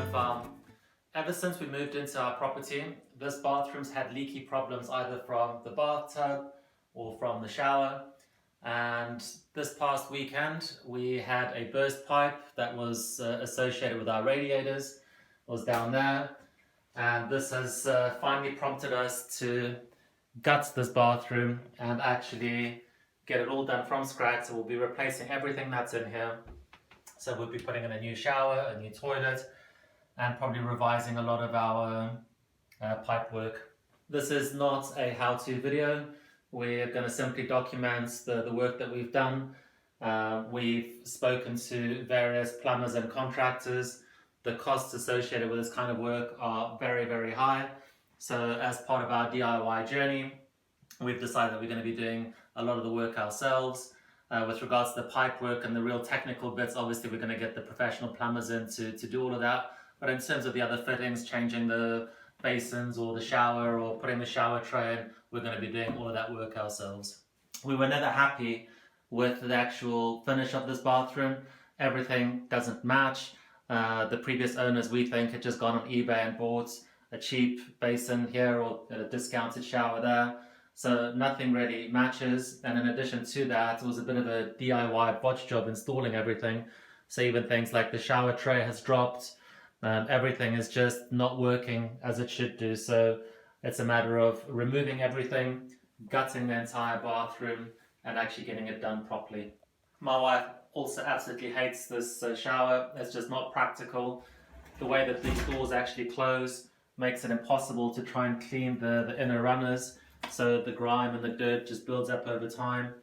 Victorian Farm. Ever since we moved into our property, this bathroom's had leaky problems either from the bathtub or from the shower. And this past weekend, we had a burst pipe that was associated with our radiators. It was down there. And this has finally prompted us to gut this bathroom and actually get it all done from scratch. So we'll be replacing everything that's in here. So we'll be putting in a new shower, a new toilet, and probably revising a lot of our pipe work. This is not a how-to video. We're going to simply document the work that we've done. We've spoken to various plumbers and contractors. The costs associated with this kind of work are very, very high. So as part of our DIY journey, we've decided that we're going to be doing a lot of the work ourselves. With regards to the pipe work and the real technical bits, obviously we're going to get the professional plumbers in to do all of that. But in terms of the other fittings, changing the basins or the shower or putting the shower tray in, we're going to be doing all of that work ourselves. We were never happy with the actual finish of this bathroom. Everything doesn't match. The previous owners, we think, had just gone on eBay and bought a cheap basin here or a discounted shower there. So nothing really matches, and in addition to that, it was a bit of a DIY botch job installing everything. So even things like the shower tray has dropped, everything is just not working as it should do. So it's a matter of removing everything, gutting the entire bathroom, and actually getting it done properly. My wife also absolutely hates this shower. It's just not practical. The way that these doors actually close makes it impossible to try and clean the inner runners. So the grime and the dirt just builds up over time.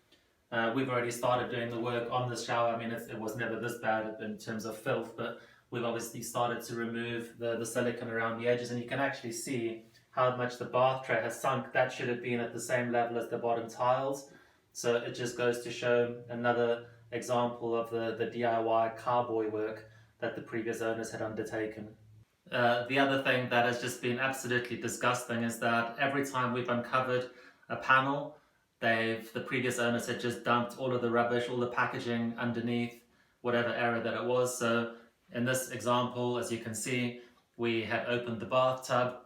We've already started doing the work on this shower. I mean, it was never this bad in terms of filth, but we've obviously started to remove the silicone around the edges, and you can actually see how much the bath tray has sunk. That should have been at the same level as the bottom tiles. So it just goes to show another example of the DIY cowboy work that the previous owners had undertaken. The other thing that has just been absolutely disgusting is that every time we've uncovered a panel, the previous owners had just dumped all of the rubbish, all the packaging underneath whatever area that it was. So in this example, as you can see, we had opened the bathtub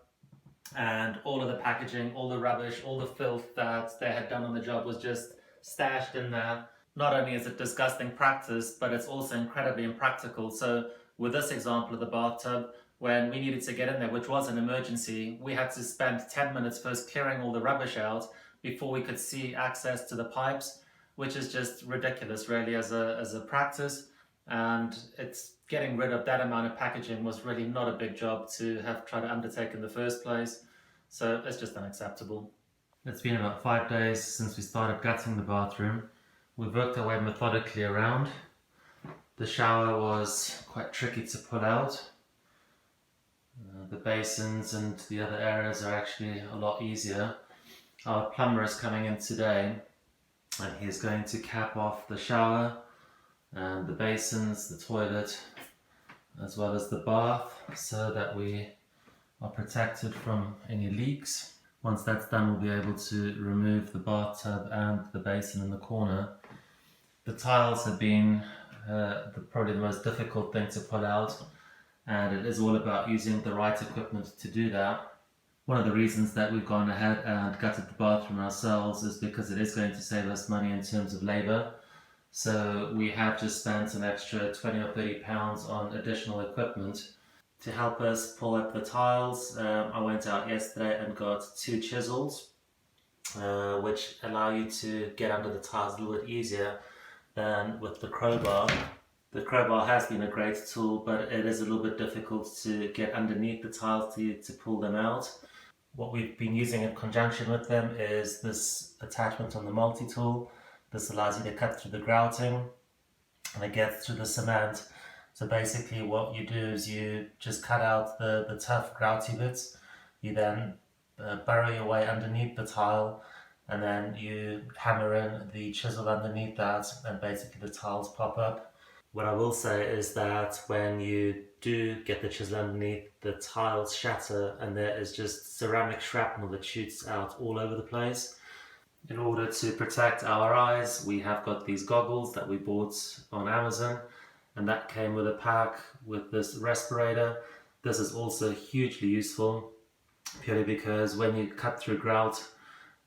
and all of the packaging, all the rubbish, all the filth that they had done on the job was just stashed in there. Not only is it disgusting practice, but it's also incredibly impractical. So with this example of the bathtub, when we needed to get in there, which was an emergency, we had to spend 10 minutes first clearing all the rubbish out before we could see access to the pipes, which is just ridiculous really as a practice. And it's getting rid of that amount of packaging was really not a big job to have tried to undertake in the first place. So it's just unacceptable. It's been about 5 days since we started gutting the bathroom. We've worked our way methodically around. The shower was quite tricky to pull out. The basins and the other areas are actually a lot easier. Our plumber is coming in today and he's going to cap off the shower and the basins, the toilet, as well as the bath, so that we are protected from any leaks. Once that's done, we'll be able to remove the bathtub and the basin in the corner. The tiles have been probably the most difficult thing to pull out, and it is all about using the right equipment to do that. One of the reasons that we've gone ahead and gutted the bathroom ourselves is because it is going to save us money in terms of labour. So we have just spent an extra 20 or 30 pounds on additional equipment to help us pull up the tiles. I went out yesterday and got 2 chisels, which allow you to get under the tiles a little bit easier than with the crowbar. The crowbar has been a great tool, but it is a little bit difficult to get underneath the tiles to pull them out. What we've been using in conjunction with them is this attachment on the multi-tool. This allows you to cut through the grouting and it gets through the cement. So basically what you do is you just cut out the tough grouty bits. You then burrow your way underneath the tile, and then you hammer in the chisel underneath that, and basically the tiles pop up. What I will say is that when you do get the chisel underneath, the tiles shatter and there is just ceramic shrapnel that shoots out all over the place. In order to protect our eyes, we have got these goggles that we bought on Amazon, and that came with a pack with this respirator. This is also hugely useful, purely because when you cut through grout,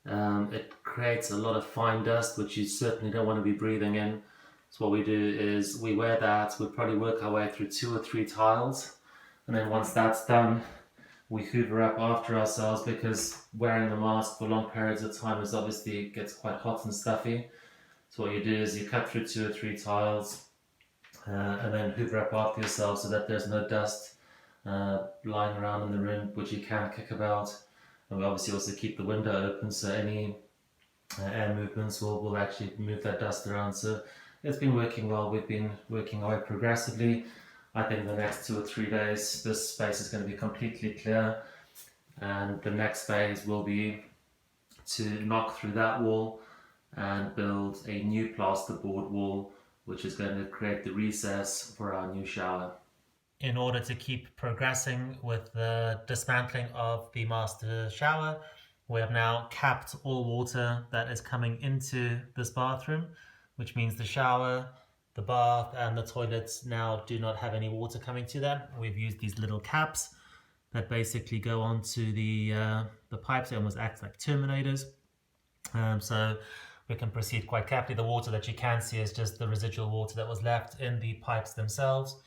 it creates a lot of fine dust, which you certainly don't want to be breathing in. So what we do is we wear that, we probably work our way through 2 or 3 tiles, and then once that's done, we hoover up after ourselves, because wearing the mask for long periods of time is obviously gets quite hot and stuffy. So what you do is you cut through 2 or 3 tiles, and then hoover up after yourself so that there's no dust lying around in the room, which you can kick about. And we obviously also keep the window open, so any air movements will actually move that dust around. So it's been working well. We've been working our way progressively. I think the next 2 or 3 days this space is going to be completely clear, and the next phase will be to knock through that wall and build a new plasterboard wall, which is going to create the recess for our new shower. In order to keep progressing with the dismantling of the master shower, we have now capped all water that is coming into this bathroom, which means the shower, the bath and the toilets now do not have any water coming to them. We've used these little caps that basically go onto the pipes. They almost act like terminators. So we can proceed quite carefully. The water that you can see is just the residual water that was left in the pipes themselves.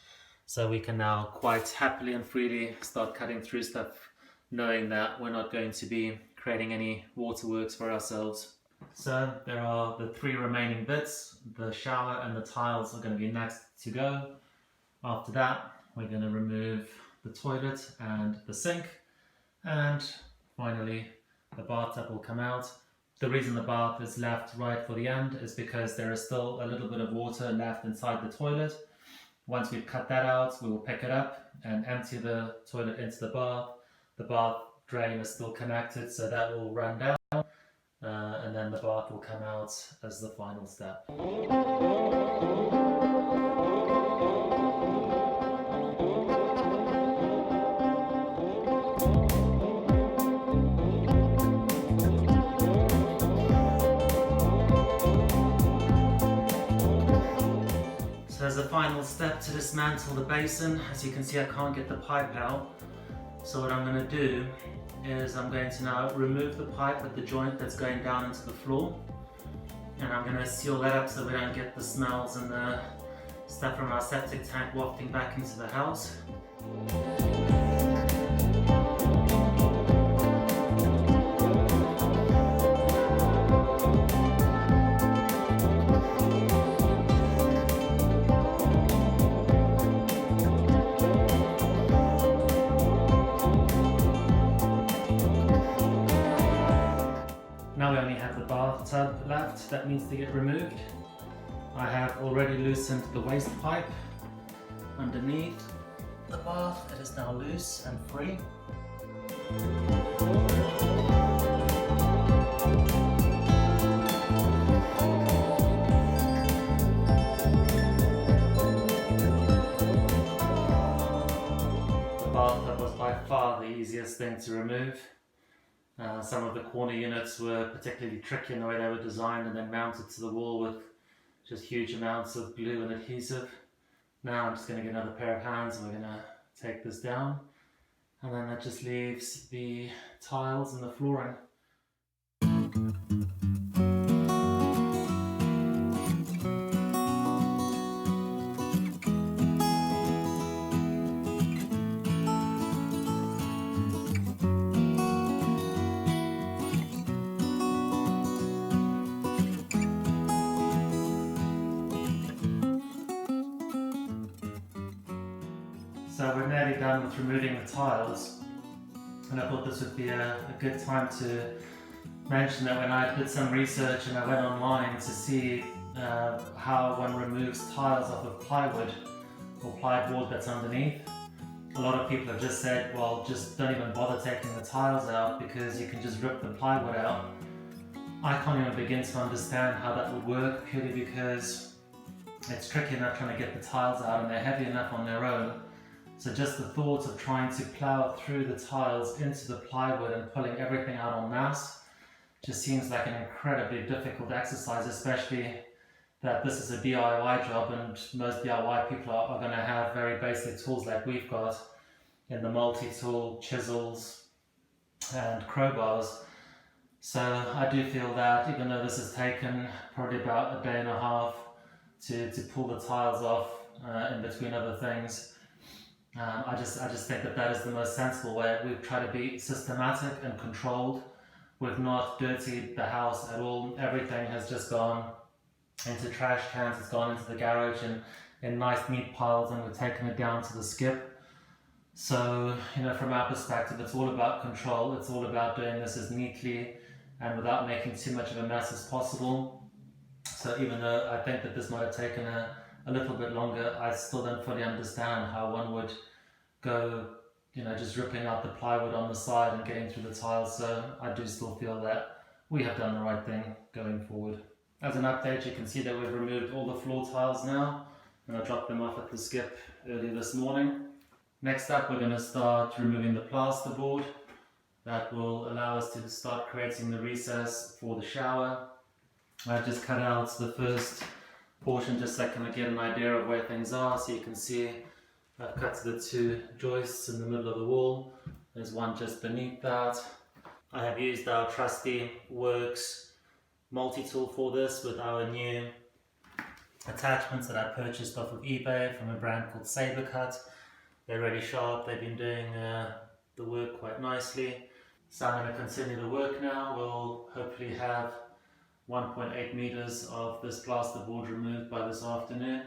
So we can now quite happily and freely start cutting through stuff, knowing that we're not going to be creating any waterworks for ourselves. So there are the 3 remaining bits. The shower and the tiles are going to be next to go. After that, we're going to remove the toilet and the sink. And finally, the bathtub will come out. The reason the bath is left right for the end is because there is still a little bit of water left inside the toilet. Once we've cut that out, we will pick it up and empty the toilet into the bath. The bath drain is still connected, so that will run down, and then the bath will come out as the final step. As a final step to dismantle the basin, as you can see I can't get the pipe out, so what I'm going to do is I'm going to now remove the pipe at the joint that's going down into the floor, and I'm going to seal that up so we don't get the smells and the stuff from our septic tank wafting back into the house. Now we only have the bathtub left that needs to get removed. I have already loosened the waste pipe underneath the bath. It is now loose and free. The bathtub was by far the easiest thing to remove. Some of the corner units were particularly tricky in the way they were designed and then mounted to the wall with just huge amounts of glue and adhesive. Now I'm just going to get another pair of hands and we're going to take this down, and then that just leaves the tiles and the flooring. So we're nearly done with removing the tiles, and I thought this would be a good time to mention that when I did some research and I went online to see how one removes tiles off of plywood or plyboard that's underneath, a lot of people have just said, well, just don't even bother taking the tiles out because you can just rip the plywood out. I can't even begin to understand how that would work, purely because it's tricky enough trying to get the tiles out and they're heavy enough on their own. So just the thought of trying to plow through the tiles into the plywood and pulling everything out en masse just seems like an incredibly difficult exercise, especially that this is a DIY job and most DIY people are going to have very basic tools like we've got. in the multi-tool, chisels and crowbars. So I do feel that even though this has taken probably about a day and a half to pull the tiles off in between other things, I just think that is the most sensible way. We've tried to be systematic and controlled. We've not dirtied the house at all. Everything has just gone into trash cans, it's gone into the garage and in nice neat piles, and we've taken it down to the skip. So, from our perspective, it's all about control. It's all about doing this as neatly and without making too much of a mess as possible. So even though I think that this might have taken a little bit longer, I still don't fully understand how one would go, just ripping out the plywood on the side and getting through the tiles. So I do still feel that we have done the right thing going forward. As an update, you can see that we've removed all the floor tiles now, and I dropped them off at the skip earlier this morning. Next up, we're going to start removing the plasterboard. That will allow us to start creating the recess for the shower. I've just cut out the first portion just so I can get an idea of where things are. So you can see I've cut the 2 joists in the middle of the wall. There's one just beneath that. I have used our trusty Works multi-tool for this with our new attachments that I purchased off of eBay from a brand called Sabercut. They're really sharp. They've been doing the work quite nicely. So I'm going to continue the work now. We'll hopefully have 1.8 meters of this plasterboard removed by this afternoon,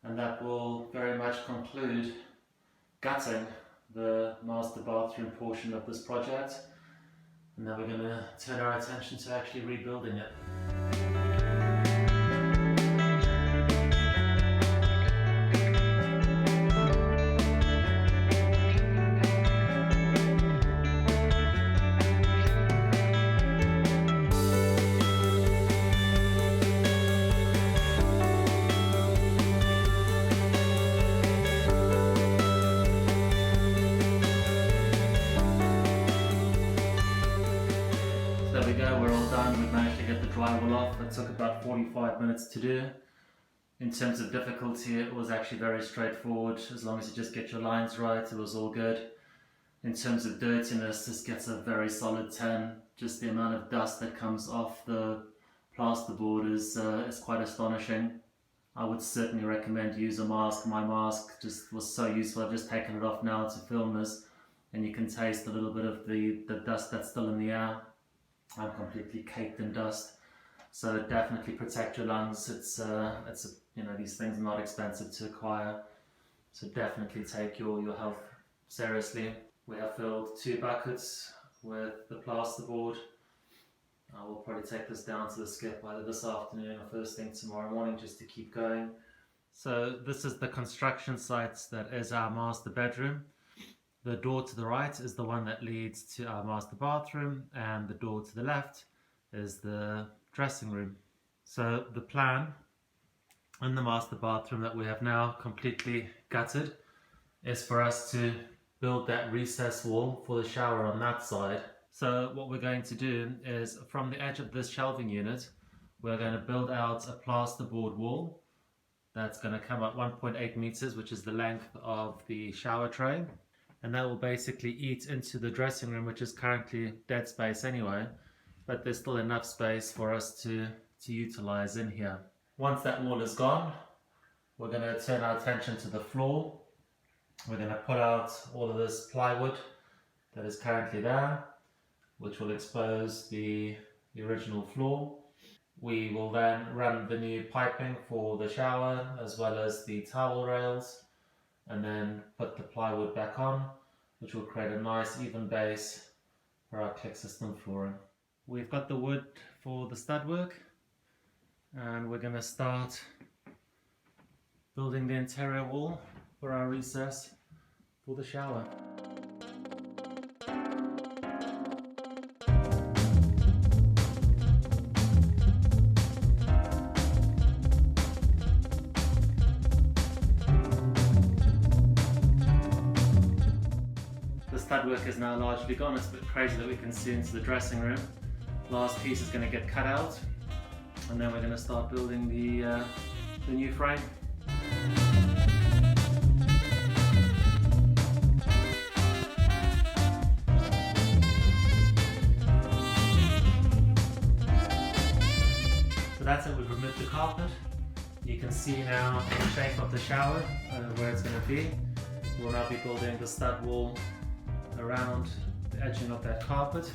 and that will very much conclude gutting the master bathroom portion of this project, and then we're going to turn our attention to actually rebuilding it. There we go, we're all done. We've managed to get the drywall off. It took about 45 minutes to do. In terms of difficulty, it was actually very straightforward. As long as you just get your lines right, it was all good. In terms of dirtiness, this gets a very solid 10. Just the amount of dust that comes off the plasterboard is quite astonishing. I would certainly recommend use a mask. My mask just was so useful. I've just taken it off now to film this, and you can taste a little bit of the dust that's still in the air. I'm completely caked in dust, so definitely protect your lungs. It's these things are not expensive to acquire, so definitely take your health seriously. We have filled 2 buckets with the plasterboard. I will probably take this down to the skip either this afternoon or first thing tomorrow morning just to keep going. So this is the construction site that is our master bedroom. The door to the right is the one that leads to our master bathroom, and the door to the left is the dressing room. So the plan in the master bathroom that we have now completely gutted is for us to build that recess wall for the shower on that side. So what we're going to do is, from the edge of this shelving unit, we're going to build out a plasterboard wall that's going to come up 1.8 meters, which is the length of the shower tray. And that will basically eat into the dressing room, which is currently dead space anyway, but there's still enough space for us to utilize in here. Once that wall is gone, we're going to turn our attention to the floor. We're going to pull out all of this plywood that is currently there, which will expose the original floor. We will then run the new piping for the shower as well as the towel rails, and then put the plywood back on, which will create a nice even base for our click system flooring. We've got the wood for the stud work, and we're going to start building the interior wall for our recess for the shower. Stud work is now largely gone. It's a bit crazy that we can see into the dressing room. Last piece is going to get cut out, and then we're going to start building the new frame. that's it, we've removed the carpet. You can see now the shape of the shower, where it's going to be. We'll now be building the stud wall around the edging of that carpet.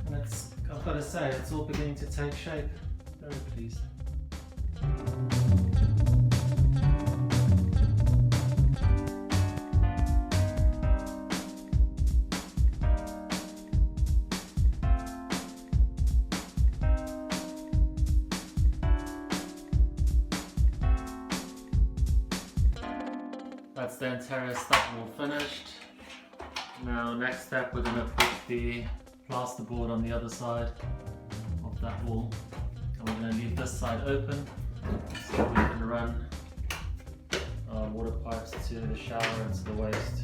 And it's, I've got to say, it's all beginning to take shape. Very pleased. That's the interior stud wall finished. Now next step, we're going to put the plasterboard on the other side of that wall. And we're going to leave this side open so we can run our water pipes to the shower and to the waste.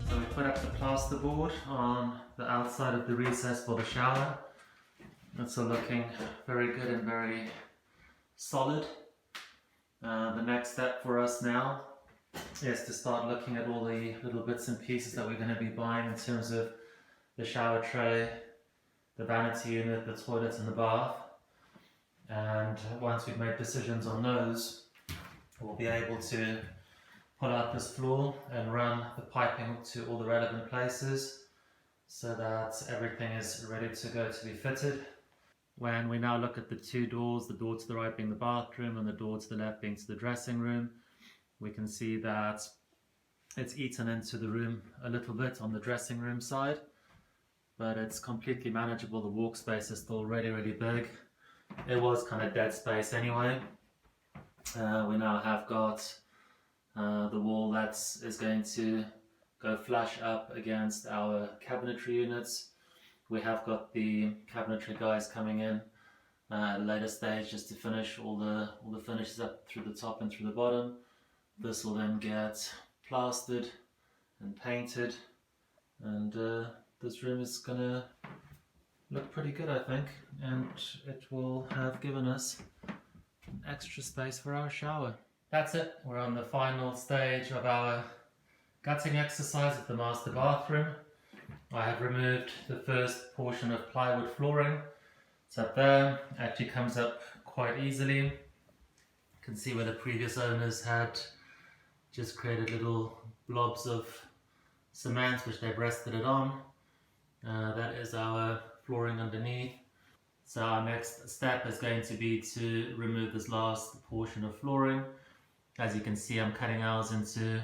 So we put up the plasterboard on the outside of the recess for the shower. It's all looking very good and very solid. The next step for us now is to start looking at all the little bits and pieces that we're going to be buying in terms of the shower tray, the vanity unit, the toilet and the bath. And once we've made decisions on those, we'll be able to pull out this floor and run the piping to all the relevant places so that everything is ready to go to be fitted. When we now look at the two doors, the door to the right being the bathroom and the door to the left being to the dressing room, we can see that it's eaten into the room a little bit on the dressing room side, but it's completely manageable. The walk space is still really, really big. It was kind of dead space anyway. We now have got the wall that is going to go flush up against our cabinetry units. We have got the cabinetry guys coming in at a later stage just to finish all the finishes up through the top and through the bottom. This will then get plastered and painted, and this room is gonna look pretty good, I think, and it will have given us an extra space for our shower. That's it, we're on the final stage of our gutting exercise at the master bathroom. I have removed the first portion of plywood flooring. It's up there, actually comes up quite easily. You can see where the previous owners had just created little blobs of cement which they've rested it on. That is our flooring underneath. So our next step is going to be to remove this last portion of flooring. As you can see, I'm cutting ours into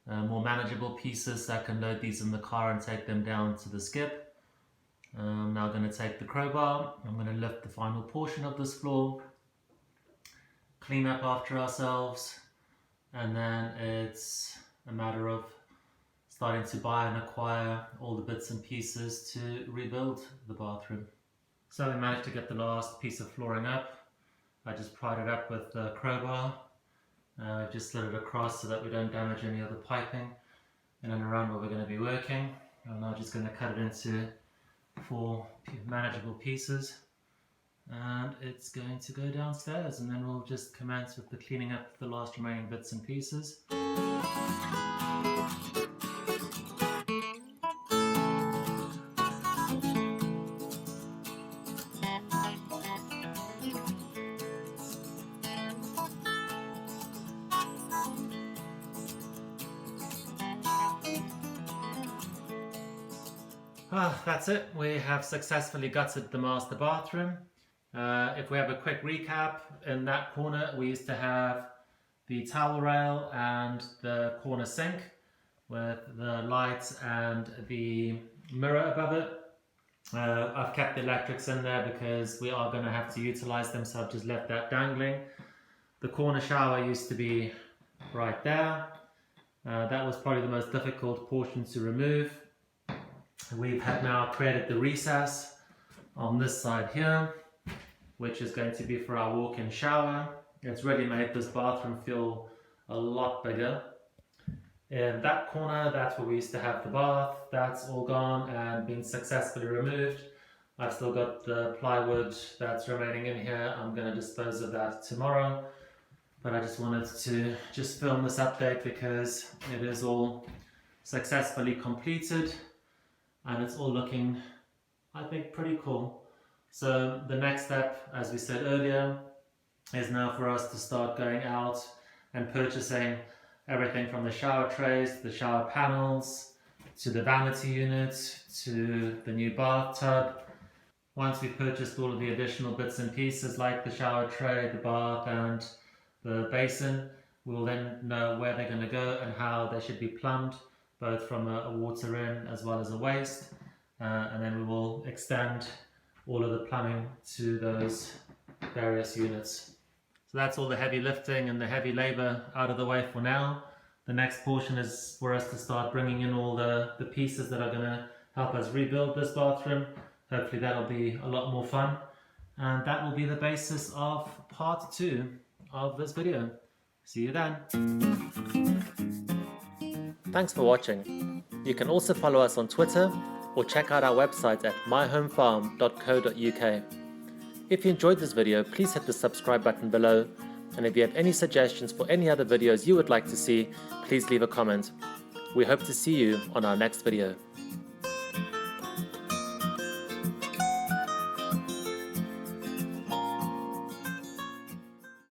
more manageable pieces so I can load these in the car and take them down to the skip. I'm now going to take the crowbar, I'm going to lift the final portion of this floor, clean up after ourselves, and then it's a matter of starting to buy and acquire all the bits and pieces to rebuild the bathroom. So we managed to get the last piece of flooring up. I just pried it up with the crowbar. I've just slid it across so that we don't damage any other piping in and around where we're going to be working. I'm now just going to cut it into 4 manageable pieces, and it's going to go downstairs, and then we'll just commence with the cleaning up the last remaining bits and pieces. That's it, we have successfully gutted the master bathroom. If we have a quick recap, in that corner we used to have the towel rail and the corner sink with the lights and the mirror above it. I've kept the electrics in there because we are going to have to utilize them, so I've just left that dangling. The corner shower used to be right there. That was probably the most difficult portion to remove. We've now created the recess on this side here, which is going to be for our walk-in shower. It's really made this bathroom feel a lot bigger. In that corner, that's where we used to have the bath. That's all gone and been successfully removed. I've still got the plywood that's remaining in here. I'm going to dispose of that tomorrow. But I just wanted to just film this update because it is all successfully completed, and it's all looking, I think, pretty cool. So the next step, as we said earlier, is now for us to start going out and purchasing everything from the shower trays, the shower panels, to the vanity unit, to the new bathtub. Once we've purchased all of the additional bits and pieces like the shower tray, the bath and the basin, we'll then know where they're going to go and how they should be plumbed, both from a water in as well as a waste, and then we will extend all of the plumbing to those various units. So that's all the heavy lifting and the heavy labor out of the way for now. The next portion is for us to start bringing in all the pieces that are going to help us rebuild this bathroom. Hopefully that'll be a lot more fun, and that will be the basis of part 2 of this video. See you then. Thanks for watching. You can also follow us on Twitter or check out our website at myhomefarm.co.uk. If you enjoyed this video, please hit the subscribe button below, and if you have any suggestions for any other videos you would like to see, please leave a comment. We hope to see you on our next video.